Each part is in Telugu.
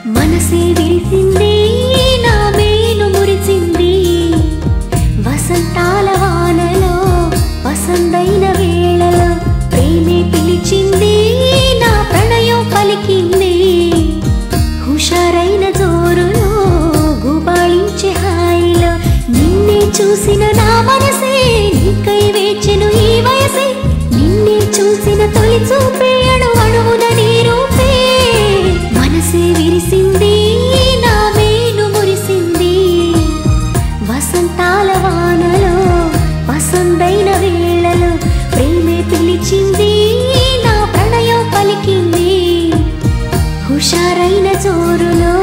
మనసే విరిసింది నా మేను మురిసింది వసంతాల వానలో వసంతైన వేళలో ప్రేమే పిలిచింది నా ప్రణయం పలికింది హుషారైన జోరులో గుబాళించే హాయిలో నిన్నే చూసిన నా మనసే నీకై వేచెను ఈ వయసే నిన్నే చూసిన తొలి చూపే అణువణువున నీ రూపే మనసే విరిసింది నా మేను మురిసింది వసంతాల వానలో వసంతైన వేళలో ప్రేమే పిలిచింది నా ప్రణయం పలికింది హుషారైన జోరులో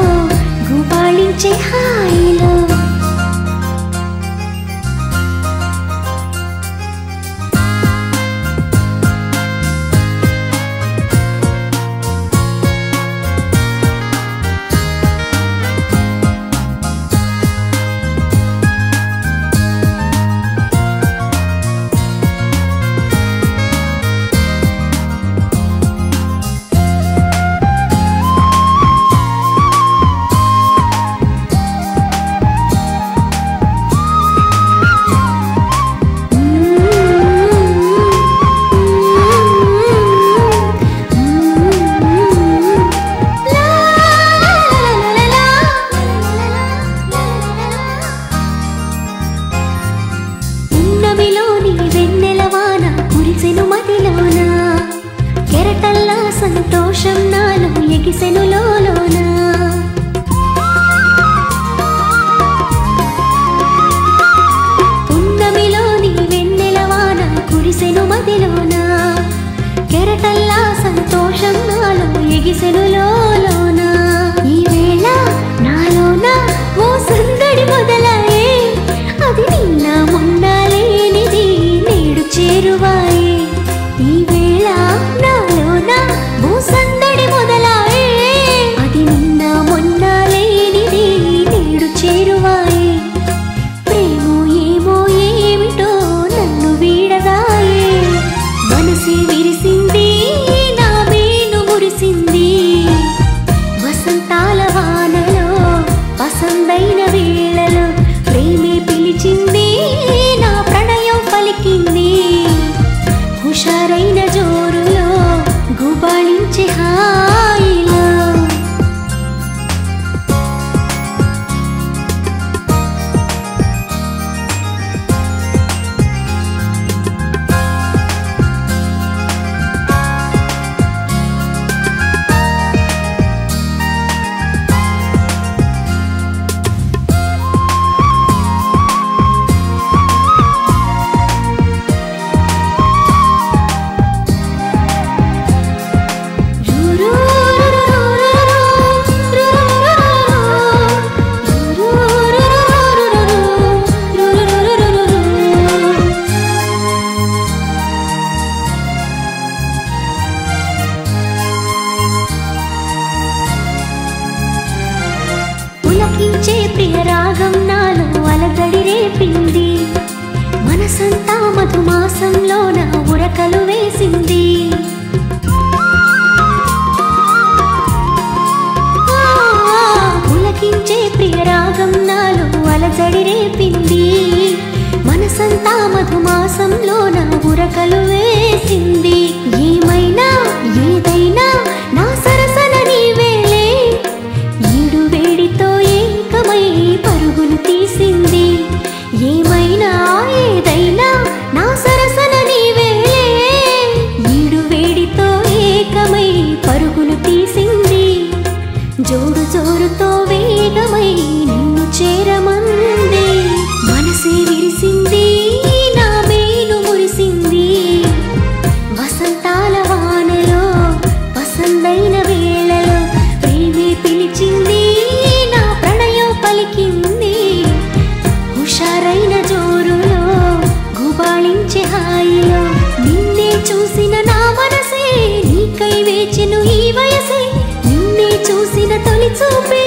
గుబాళించే హాయిలో సంతోషం నాలో ఎగిసెను లోలోన పున్నమిలోని వెన్నెలవాన కురిసెను మదిలోన కెరటల్లా సంతోషం నాలో ఎగిసెను లోలోన ఈ వేళ నాలోన ఓ సందడి మొదలాయే అది నిన్న మొన్న లేనిది నేడు చేరువాయే ఈ వేళ నాలోన ఓ సందడి మొదలాయే అది నిన్న మొన్న లేనిది నేడు చేరువాయే ప్రేమో ఏమో ఏమిటో నన్ను వీడదాయే మనసే విరిసింది నా మేను మురిసింది వసంతాల వానలో వసంతైన వేళలో ప్రేమే పిలిచింది నా ప్రణయం పలికింది హుషారైన జోరులో గుబాళించే హాయిలో పులకించే ప్రియ రాగం నాలో అలజడి రేపింది మనసంతా మధుమాసంలో నా ఉరకలు వేసింది పులకించే ప్రియ రాగం నాలో అలజడి రేపింది మనసంతా మధుమాసంలో నా ఉరకలు వేసింది ఏమైనా ఏదైనా నా సరసన నీవేలే ఈడు వేడితో ఏకమై పరుగులు తీసింది ఏమైనా ఏదైనా నా సరసన నీవేలే ఈడు వేడితో ఏకమై పరుగులు తీసింది జోడు జోరుతో వేగమై నిన్ను చేరమంది మనసే విరిసింది నా మేను మురిసింది వసంతాల వానలో వసంతైన వేళలో ప్రేమే పిలిచింది నా ప్రణయం పలికింది హుషారైన జోరులో గుబాళించే హాయిలో నిన్నే చూసిన నా మనసే నీకై వేచెను ఈ వయసే నిన్నే చూసిన తొలి చూపే